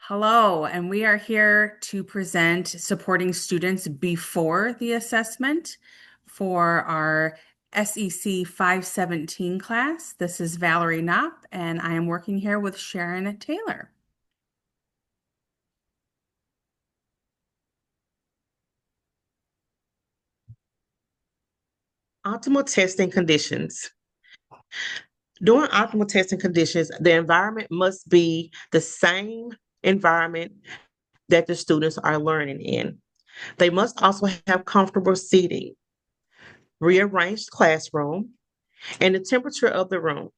Hello, and we are here to present supporting students before the assessment for our SEC 517 class. This is Valerie Knopp, and I am working here with Sharon Taylor. Optimal testing conditions. During optimal testing conditions, the environment must be the same environment that the students are learning in. They must also have comfortable seating, rearranged classroom, and the temperature of the room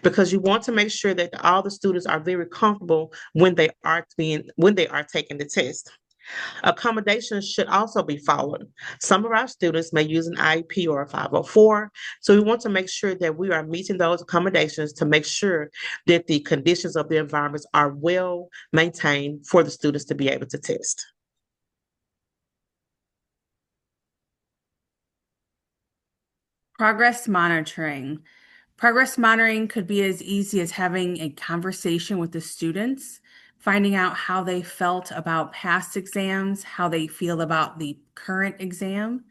because you want to make sure that all the students are very comfortable when they are taking the test. Accommodations should also be followed. Some of our students may use an IEP or a 504, so we want to make sure that we are meeting those accommodations to make sure that the conditions of the environments are well maintained for the students to be able to test. Progress monitoring. Progress monitoring could be as easy as having a conversation with the students, finding out how they felt about past exams, how they feel about the current exam,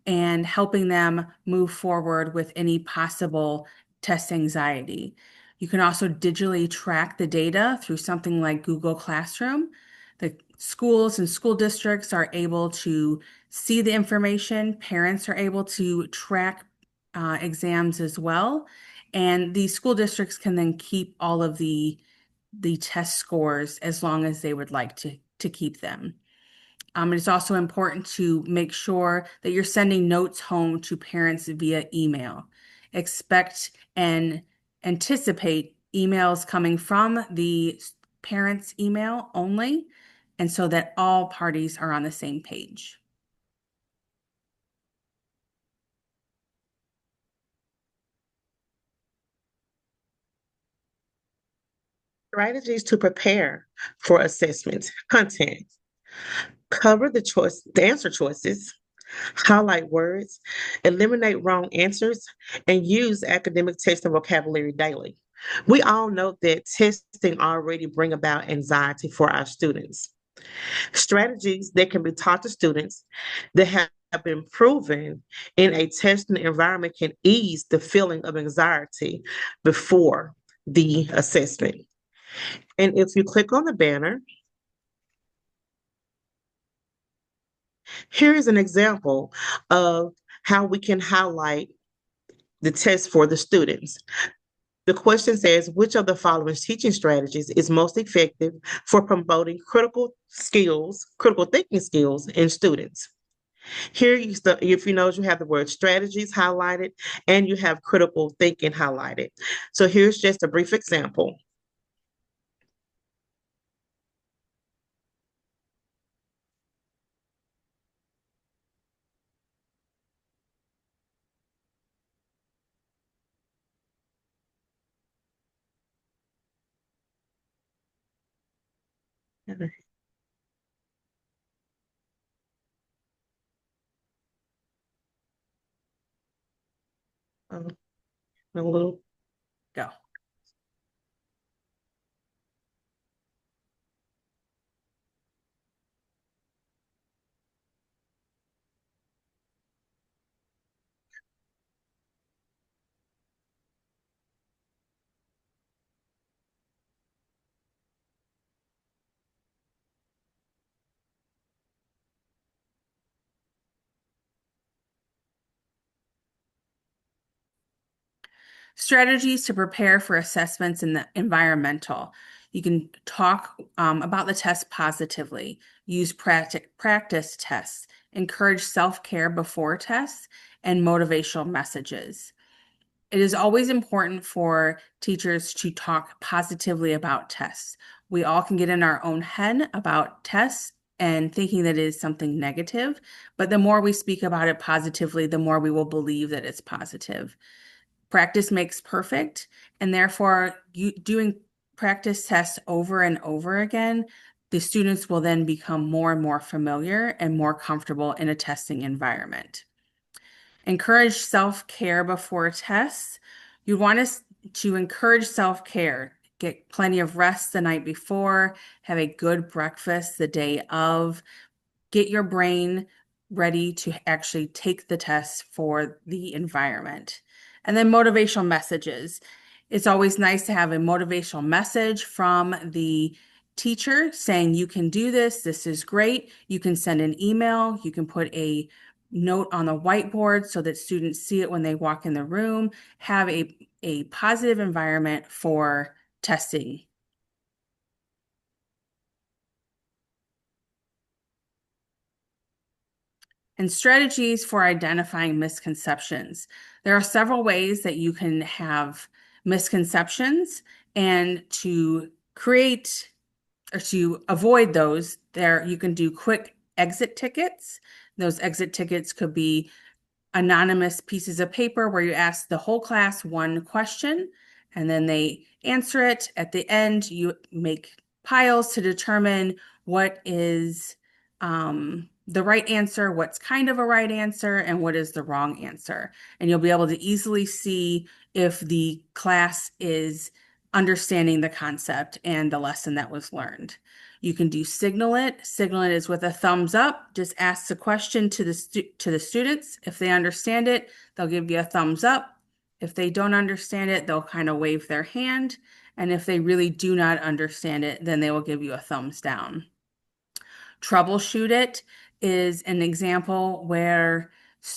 and helping them move forward with any possible test anxiety. You can also digitally track the data through something like Google Classroom. The schools and school districts are able to see the information. Parents are able to track exams as well. And the school districts can then keep all of the test scores as long as they would like to keep them. It's also important to make sure that you're sending notes home to parents via email. Expect and anticipate emails coming from the parents' email only, and so that all parties are on the same page. Strategies to prepare for assessment content. Cover the answer choices, highlight words, eliminate wrong answers, and use academic text and vocabulary daily. We all know that testing already bring about anxiety for our students. Strategies that can be taught to students that have been proven in a testing environment can ease the feeling of anxiety before the assessment. And if you click on the banner, here is an example of how we can highlight the test for the students. The question says, which of the following teaching strategies is most effective for promoting critical thinking skills in students? Here, if you notice, you have the word strategies highlighted and you have critical thinking highlighted. So here's just a brief example. A little Go. Strategies to prepare for assessments in the environmental. You can talk about the test positively, use practice tests, encourage self-care before tests, and motivational messages. It is always important for teachers to talk positively about tests. We all can get in our own head about tests and thinking that it is something negative, but the more we speak about it positively, the more we will believe that it's positive. Practice makes perfect, and therefore, doing practice tests over and over again, the students will then become more and more familiar and more comfortable in a testing environment. Encourage self-care before tests. You want us to encourage self-care. get plenty of rest the night before, have a good breakfast the day of, get your brain ready to actually take the test for the environment. And then motivational messages. It's always nice to have a motivational message from the teacher saying, you can do this, this is great. You can send an email, you can put a note on the whiteboard so that students see it when they walk in the room. Have a positive environment for testing. And strategies for identifying misconceptions. There are several ways that you can have misconceptions, and to create or to avoid those, there you can do quick exit tickets. Those exit tickets could be anonymous pieces of paper where you ask the whole class one question and then they answer it. At the end, you make piles to determine what is the right answer, what's kind of a right answer, and what is the wrong answer. And you'll be able to easily see if the class is understanding the concept and the lesson that was learned. You can do signal it. Signal it is with a thumbs up. Just ask the question to the students. If they understand it, they'll give you a thumbs up. If they don't understand it, they'll kind of wave their hand. And if they really do not understand it, then they will give you a thumbs down. Troubleshoot it is an example where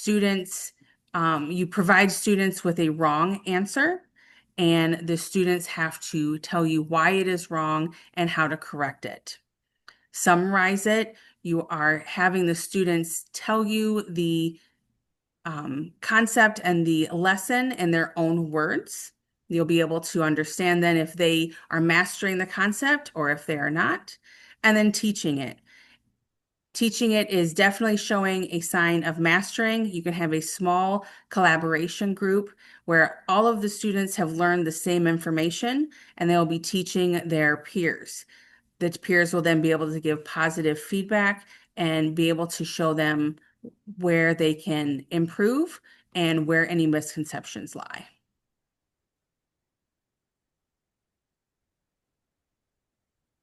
you provide students with a wrong answer, and the students have to tell you why it is wrong and how to correct it. Summarize it. You are having the students tell you the concept and the lesson in their own words. You'll be able to understand then if they are mastering the concept or if they are not. And then teaching it. Teaching it is definitely showing a sign of mastering. You can have a small collaboration group where all of the students have learned the same information and they'll be teaching their peers. The peers will then be able to give positive feedback and be able to show them where they can improve and where any misconceptions lie.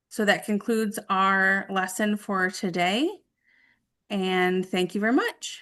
So that concludes our lesson for today, and thank you very much.